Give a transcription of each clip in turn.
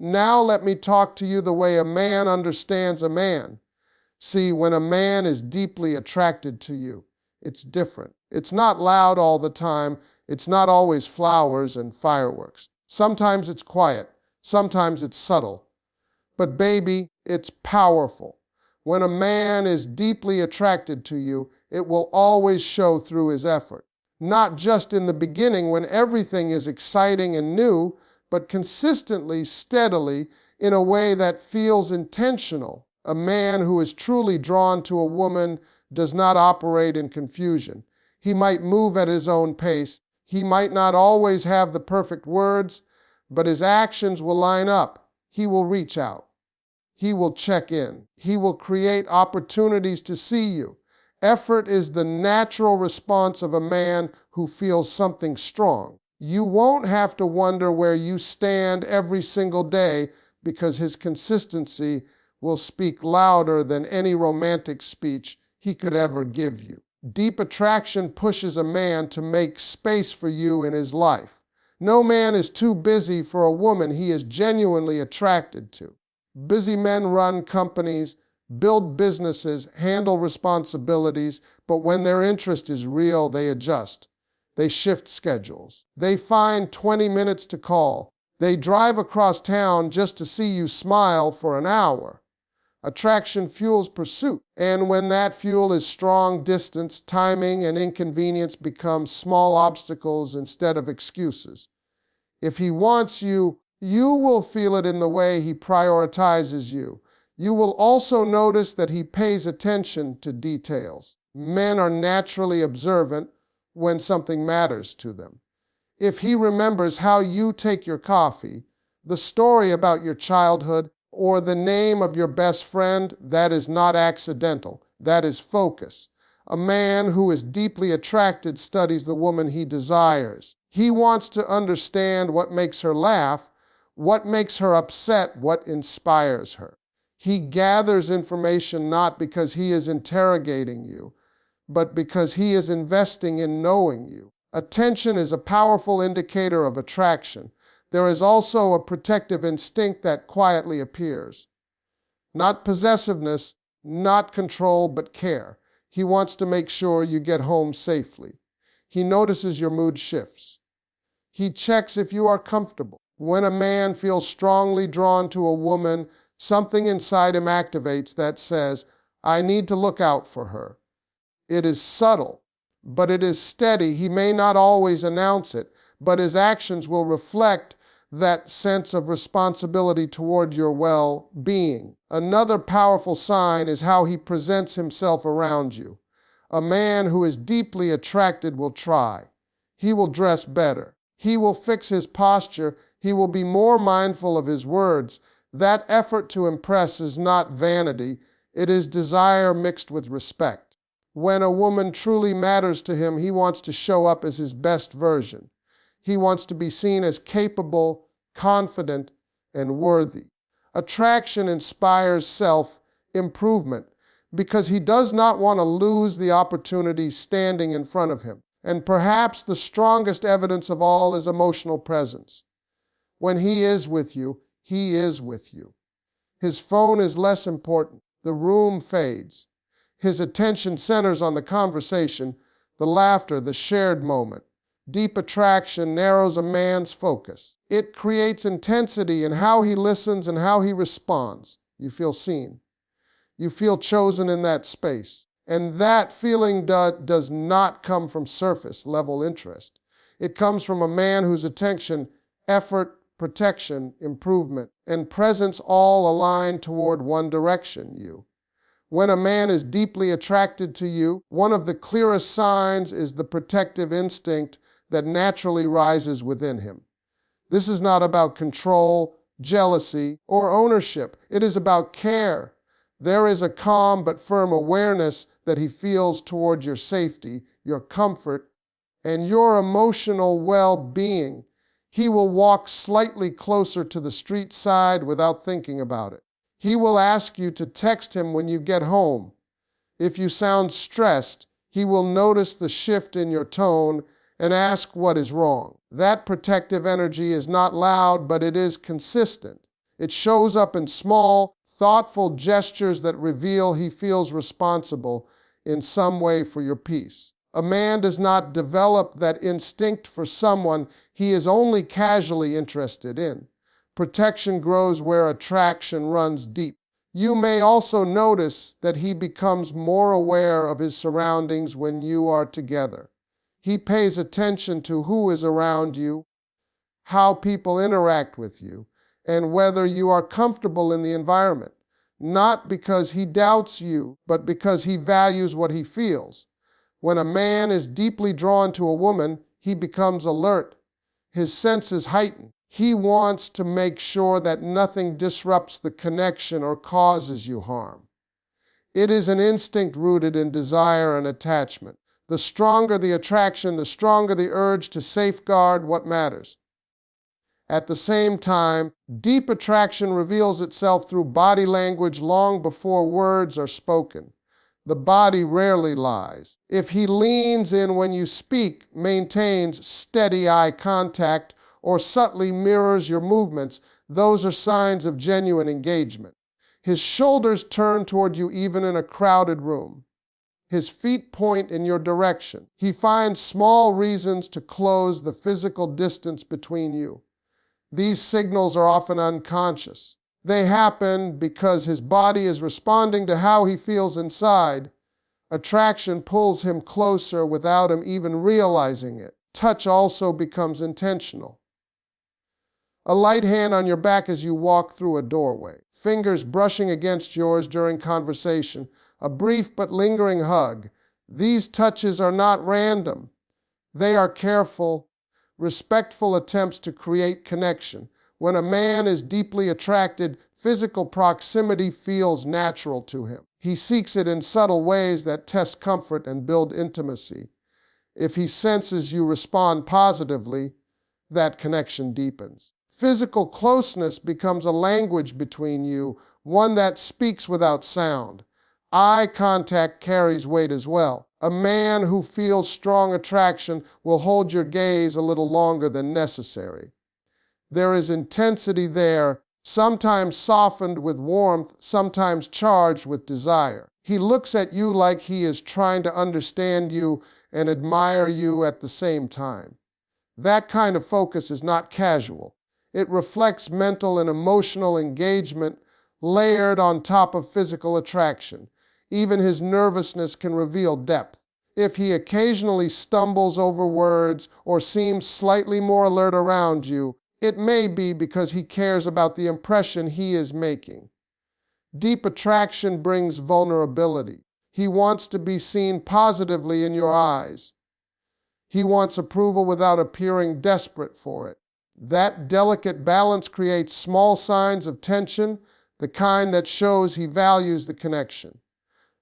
Now let me talk to you the way a man understands a man. See, when a man is deeply attracted to you, it's different. It's not loud all the time. It's not always flowers and fireworks. Sometimes it's quiet. Sometimes it's subtle. But baby, it's powerful. When a man is deeply attracted to you, it will always show through his effort. Not just in the beginning when everything is exciting and new, but consistently, steadily, in a way that feels intentional. A man who is truly drawn to a woman does not operate in confusion. He might move at his own pace. He might not always have the perfect words, but his actions will line up. He will reach out. He will check in. He will create opportunities to see you. Effort is the natural response of a man who feels something strong. You won't have to wonder where you stand every single day because his consistency will speak louder than any romantic speech he could ever give you. Deep attraction pushes a man to make space for you in his life. No man is too busy for a woman he is genuinely attracted to. Busy men run companies, build businesses, handle responsibilities, but when their interest is real, they adjust. They shift schedules. They find 20 minutes to call. They drive across town just to see you smile for an hour. Attraction fuels pursuit, and when that fuel is strong, distance, timing, and inconvenience become small obstacles instead of excuses. If he wants you, you will feel it in the way he prioritizes you. You will also notice that he pays attention to details. Men are naturally observant when something matters to them. If he remembers how you take your coffee, the story about your childhood, or the name of your best friend, that is not accidental. That is focus. A man who is deeply attracted studies the woman he desires. He wants to understand what makes her laugh, what makes her upset, what inspires her. He gathers information not because he is interrogating you, but because he is investing in knowing you. Attention is a powerful indicator of attraction. There is also a protective instinct that quietly appears. Not possessiveness, not control, but care. He wants to make sure you get home safely. He notices your mood shifts. He checks if you are comfortable. When a man feels strongly drawn to a woman, something inside him activates that says, I need to look out for her. It is subtle, but it is steady. He may not always announce it, but his actions will reflect that sense of responsibility toward your well-being. Another powerful sign is how he presents himself around you. A man who is deeply attracted will try. He will dress better. He will fix his posture. He will be more mindful of his words. That effort to impress is not vanity. It is desire mixed with respect. When a woman truly matters to him, he wants to show up as his best version. He wants to be seen as capable, confident, and worthy. Attraction inspires self-improvement because he does not want to lose the opportunity standing in front of him. And perhaps the strongest evidence of all is emotional presence. When he is with you, he is with you. His phone is less important. The room fades. His attention centers on the conversation, the laughter, the shared moment. Deep attraction narrows a man's focus. It creates intensity in how he listens and how he responds. You feel seen. You feel chosen in that space. And that feeling does not come from surface-level interest. It comes from a man whose attention, effort, protection, improvement, and presence all align toward one direction, you. When a man is deeply attracted to you, one of the clearest signs is the protective instinct that naturally rises within him. This is not about control, jealousy, or ownership. It is about care. There is a calm but firm awareness that he feels toward your safety, your comfort, and your emotional well-being. He will walk slightly closer to the street side without thinking about it. He will ask you to text him when you get home. If you sound stressed, he will notice the shift in your tone and ask what is wrong. That protective energy is not loud, but it is consistent. It shows up in small, thoughtful gestures that reveal he feels responsible in some way for your peace. A man does not develop that instinct for someone he is only casually interested in. Protection grows where attraction runs deep. You may also notice that he becomes more aware of his surroundings when you are together. He pays attention to who is around you, how people interact with you, and whether you are comfortable in the environment, not because he doubts you, but because he values what he feels. When a man is deeply drawn to a woman, he becomes alert. His senses heighten. He wants to make sure that nothing disrupts the connection or causes you harm. It is an instinct rooted in desire and attachment. The stronger the attraction, the stronger the urge to safeguard what matters. At the same time, deep attraction reveals itself through body language long before words are spoken. The body rarely lies. If he leans in when you speak, maintains steady eye contact, or subtly mirrors your movements, those are signs of genuine engagement. His shoulders turn toward you even in a crowded room. His feet point in your direction. He finds small reasons to close the physical distance between you. These signals are often unconscious. They happen because his body is responding to how he feels inside. Attraction pulls him closer without him even realizing it. Touch also becomes intentional. A light hand on your back as you walk through a doorway, fingers brushing against yours during conversation, a brief but lingering hug. These touches are not random. They are careful, respectful attempts to create connection. When a man is deeply attracted, physical proximity feels natural to him. He seeks it in subtle ways that test comfort and build intimacy. If he senses you respond positively, that connection deepens. Physical closeness becomes a language between you, one that speaks without sound. Eye contact carries weight as well. A man who feels strong attraction will hold your gaze a little longer than necessary. There is intensity there, sometimes softened with warmth, sometimes charged with desire. He looks at you like he is trying to understand you and admire you at the same time. That kind of focus is not casual. It reflects mental and emotional engagement layered on top of physical attraction. Even his nervousness can reveal depth. If he occasionally stumbles over words or seems slightly more alert around you, it may be because he cares about the impression he is making. Deep attraction brings vulnerability. He wants to be seen positively in your eyes. He wants approval without appearing desperate for it. That delicate balance creates small signs of tension, the kind that shows he values the connection.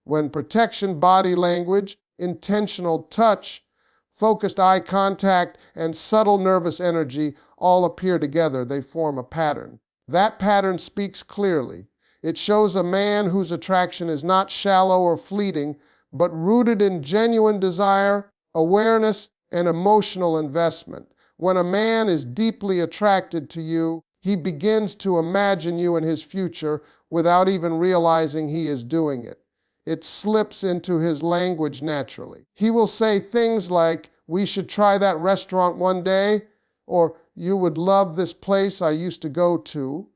When protection, body language, intentional touch, focused eye contact, and subtle nervous energy all appear together, they form a pattern. That pattern speaks clearly. It shows a man whose attraction is not shallow or fleeting, but rooted in genuine desire, awareness, and emotional investment. When a man is deeply attracted to you, he begins to imagine you in his future without even realizing he is doing it. It slips into his language naturally. He will say things like, "We should try that restaurant one day," or "You would love this place I used to go to,"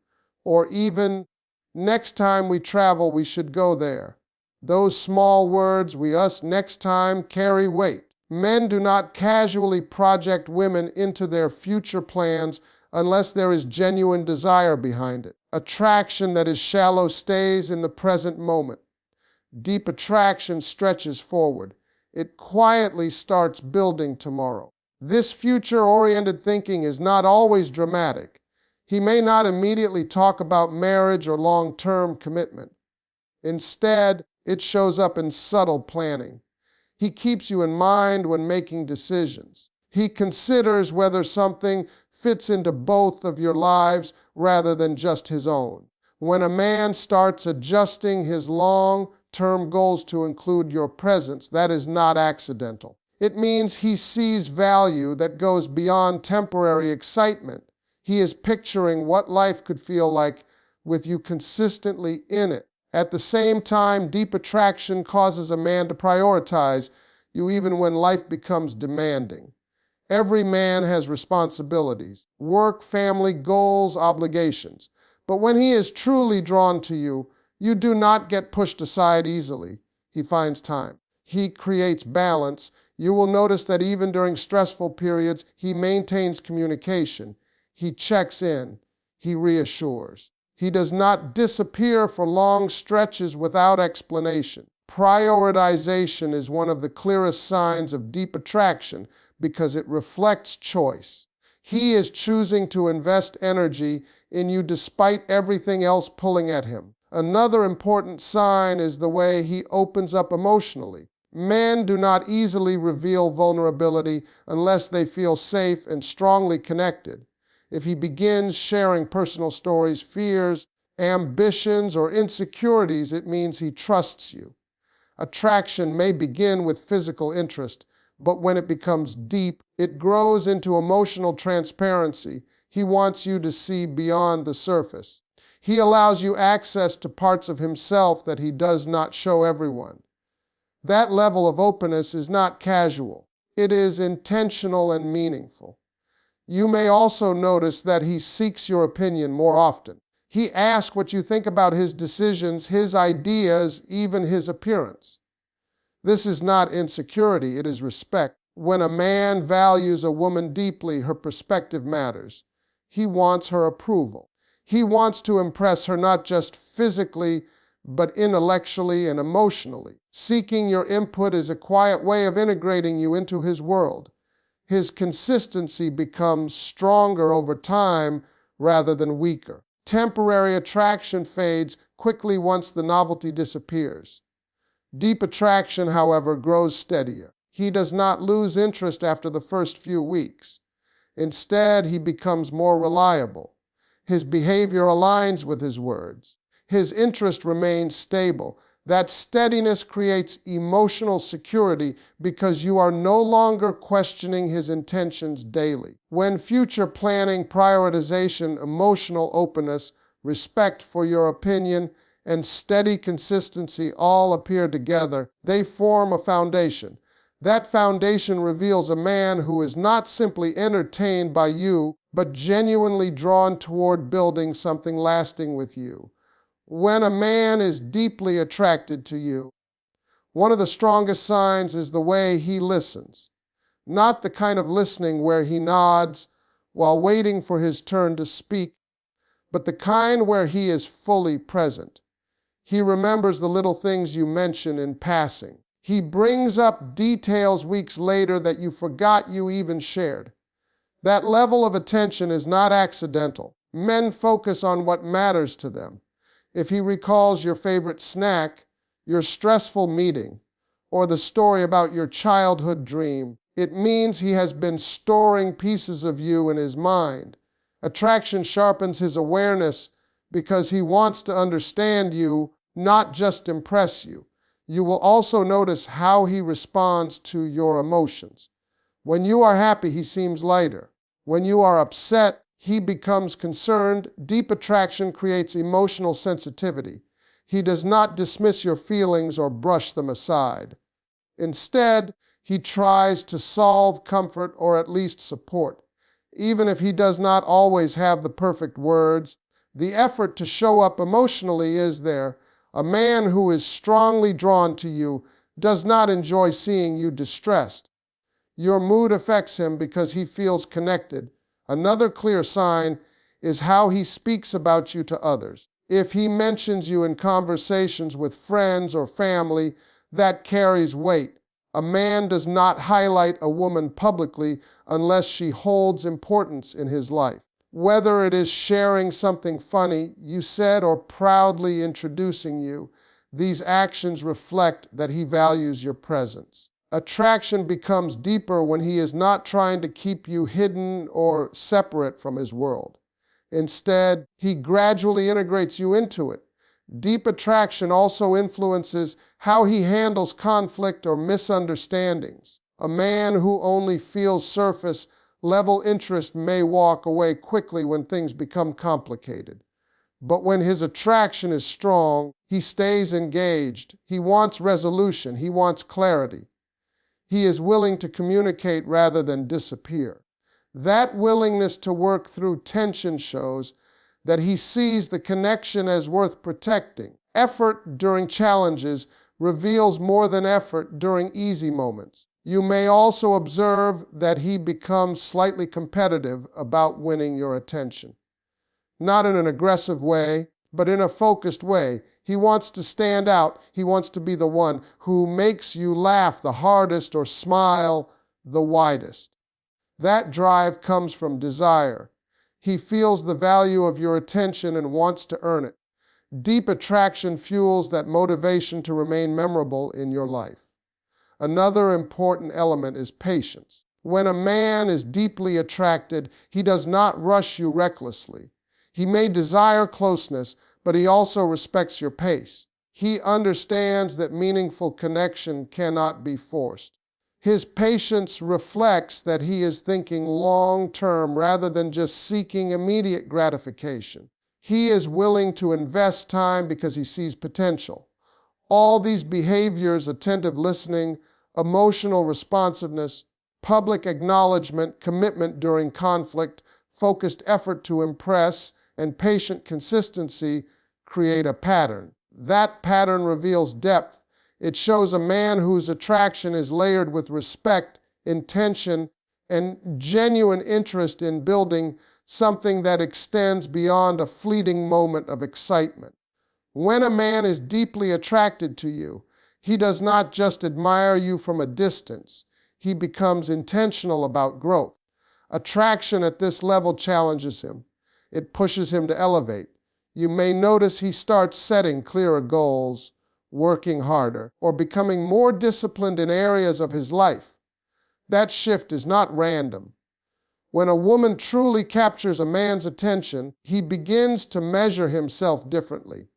or even, "Next time we travel, we should go there." Those small words, "we us next time," carry weight. Men do not casually project women into their future plans unless there is genuine desire behind it. Attraction that is shallow stays in the present moment. Deep attraction stretches forward. It quietly starts building tomorrow. This future-oriented thinking is not always dramatic. He may not immediately talk about marriage or long-term commitment. Instead, it shows up in subtle planning. He keeps you in mind when making decisions. He considers whether something fits into both of your lives rather than just his own. When a man starts adjusting his long-term goals to include your presence, that is not accidental. It means he sees value that goes beyond temporary excitement. He is picturing what life could feel like with you consistently in it. At the same time, deep attraction causes a man to prioritize you even when life becomes demanding. Every man has responsibilities, work, family, goals, obligations. But when he is truly drawn to you, you do not get pushed aside easily. He finds time. He creates balance. You will notice that even during stressful periods, he maintains communication. He checks in. He reassures. He does not disappear for long stretches without explanation. Prioritization is one of the clearest signs of deep attraction because it reflects choice. He is choosing to invest energy in you despite everything else pulling at him. Another important sign is the way he opens up emotionally. Men do not easily reveal vulnerability unless they feel safe and strongly connected. If he begins sharing personal stories, fears, ambitions, or insecurities, it means he trusts you. Attraction may begin with physical interest, but when it becomes deep, it grows into emotional transparency. He wants you to see beyond the surface. He allows you access to parts of himself that he does not show everyone. That level of openness is not casual. It is intentional and meaningful. You may also notice that he seeks your opinion more often. He asks what you think about his decisions, his ideas, even his appearance. This is not insecurity, it is respect. When a man values a woman deeply, her perspective matters. He wants her approval. He wants to impress her not just physically, but intellectually and emotionally. Seeking your input is a quiet way of integrating you into his world. His consistency becomes stronger over time rather than weaker. Temporary attraction fades quickly once the novelty disappears. Deep attraction, however, grows steadier. He does not lose interest after the first few weeks. Instead, he becomes more reliable. His behavior aligns with his words. His interest remains stable. That steadiness creates emotional security because you are no longer questioning his intentions daily. When future planning, prioritization, emotional openness, respect for your opinion, and steady consistency all appear together, they form a foundation. That foundation reveals a man who is not simply entertained by you, but genuinely drawn toward building something lasting with you. When a man is deeply attracted to you, one of the strongest signs is the way he listens. Not the kind of listening where he nods while waiting for his turn to speak, but the kind where he is fully present. He remembers the little things you mention in passing. He brings up details weeks later that you forgot you even shared. That level of attention is not accidental. Men focus on what matters to them. If he recalls your favorite snack, your stressful meeting, or the story about your childhood dream, it means he has been storing pieces of you in his mind. Attraction sharpens his awareness because he wants to understand you, not just impress you. You will also notice how he responds to your emotions. When you are happy, he seems lighter. When you are upset, he becomes concerned. Deep attraction creates emotional sensitivity. He does not dismiss your feelings or brush them aside. Instead, he tries to solve, comfort, or at least support. Even if he does not always have the perfect words, the effort to show up emotionally is there. A man who is strongly drawn to you does not enjoy seeing you distressed. Your mood affects him because he feels connected. Another clear sign is how he speaks about you to others. If he mentions you in conversations with friends or family, that carries weight. A man does not highlight a woman publicly unless she holds importance in his life. Whether it is sharing something funny you said or proudly introducing you, these actions reflect that he values your presence. Attraction becomes deeper when he is not trying to keep you hidden or separate from his world. Instead, he gradually integrates you into it. Deep attraction also influences how he handles conflict or misunderstandings. A man who only feels surface-level interest may walk away quickly when things become complicated. But when his attraction is strong, he stays engaged. He wants resolution. He wants clarity. He is willing to communicate rather than disappear. That willingness to work through tension shows that he sees the connection as worth protecting. Effort during challenges reveals more than effort during easy moments. You may also observe that he becomes slightly competitive about winning your attention. Not in an aggressive way, but in a focused way. He wants to stand out. He wants to be the one who makes you laugh the hardest or smile the widest. That drive comes from desire. He feels the value of your attention and wants to earn it. Deep attraction fuels that motivation to remain memorable in your life. Another important element is patience. When a man is deeply attracted, he does not rush you recklessly. He may desire closeness, but he also respects your pace. He understands that meaningful connection cannot be forced. His patience reflects that he is thinking long-term rather than just seeking immediate gratification. He is willing to invest time because he sees potential. All these behaviors, attentive listening, emotional responsiveness, public acknowledgement, commitment during conflict, focused effort to impress, and patient consistency create a pattern. That pattern reveals depth. It shows a man whose attraction is layered with respect, intention, and genuine interest in building something that extends beyond a fleeting moment of excitement. When a man is deeply attracted to you, he does not just admire you from a distance. He becomes intentional about growth. Attraction at this level challenges him. It pushes him to elevate. You may notice he starts setting clearer goals, working harder, or becoming more disciplined in areas of his life. That shift is not random. When a woman truly captures a man's attention, he begins to measure himself differently.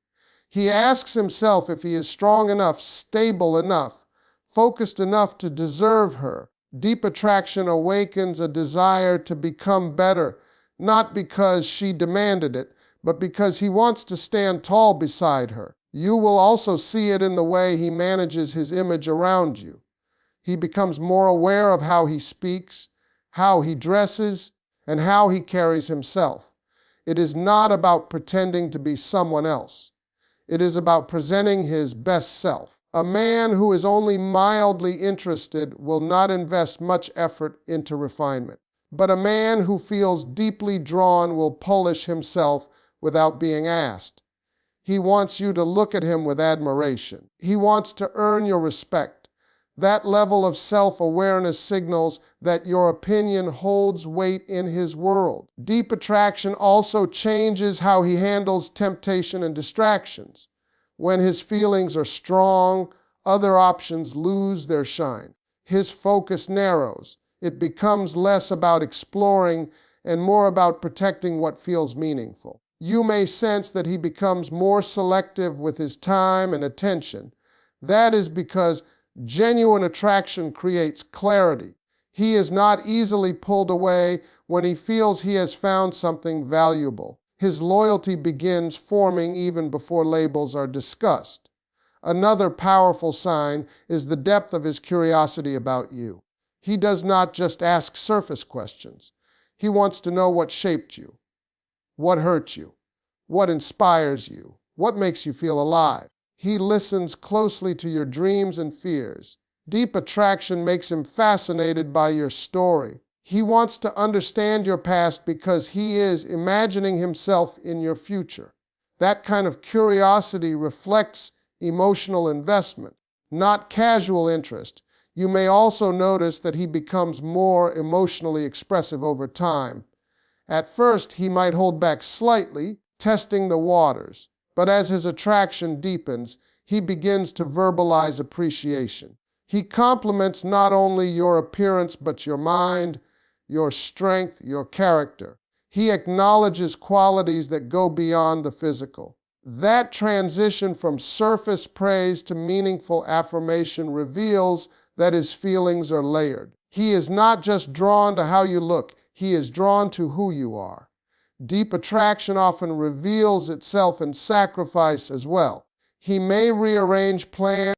He asks himself if he is strong enough, stable enough, focused enough to deserve her. Deep attraction awakens a desire to become better, not because she demanded it, but because he wants to stand tall beside her. You will also see it in the way he manages his image around you. He becomes more aware of how he speaks, how he dresses, and how he carries himself. It is not about pretending to be someone else. It is about presenting his best self. A man who is only mildly interested will not invest much effort into refinement. But a man who feels deeply drawn will polish himself without being asked. He wants you to look at him with admiration. He wants to earn your respect. That level of self-awareness signals that your opinion holds weight in his world. Deep attraction also changes how he handles temptation and distractions. When his feelings are strong, other options lose their shine. His focus narrows. It becomes less about exploring and more about protecting what feels meaningful. You may sense that he becomes more selective with his time and attention. That is because genuine attraction creates clarity. He is not easily pulled away when he feels he has found something valuable. His loyalty begins forming even before labels are discussed. Another powerful sign is the depth of his curiosity about you. He does not just ask surface questions. He wants to know what shaped you, what hurt you, what inspires you, what makes you feel alive. He listens closely to your dreams and fears. Deep attraction makes him fascinated by your story. He wants to understand your past because he is imagining himself in your future. That kind of curiosity reflects emotional investment, not casual interest. You may also notice that he becomes more emotionally expressive over time. At first, he might hold back slightly, testing the waters. But as his attraction deepens, he begins to verbalize appreciation. He compliments not only your appearance, but your mind, your strength, your character. He acknowledges qualities that go beyond the physical. That transition from surface praise to meaningful affirmation reveals that his feelings are layered. He is not just drawn to how you look, he is drawn to who you are. Deep attraction often reveals itself in sacrifice as well. He may rearrange plans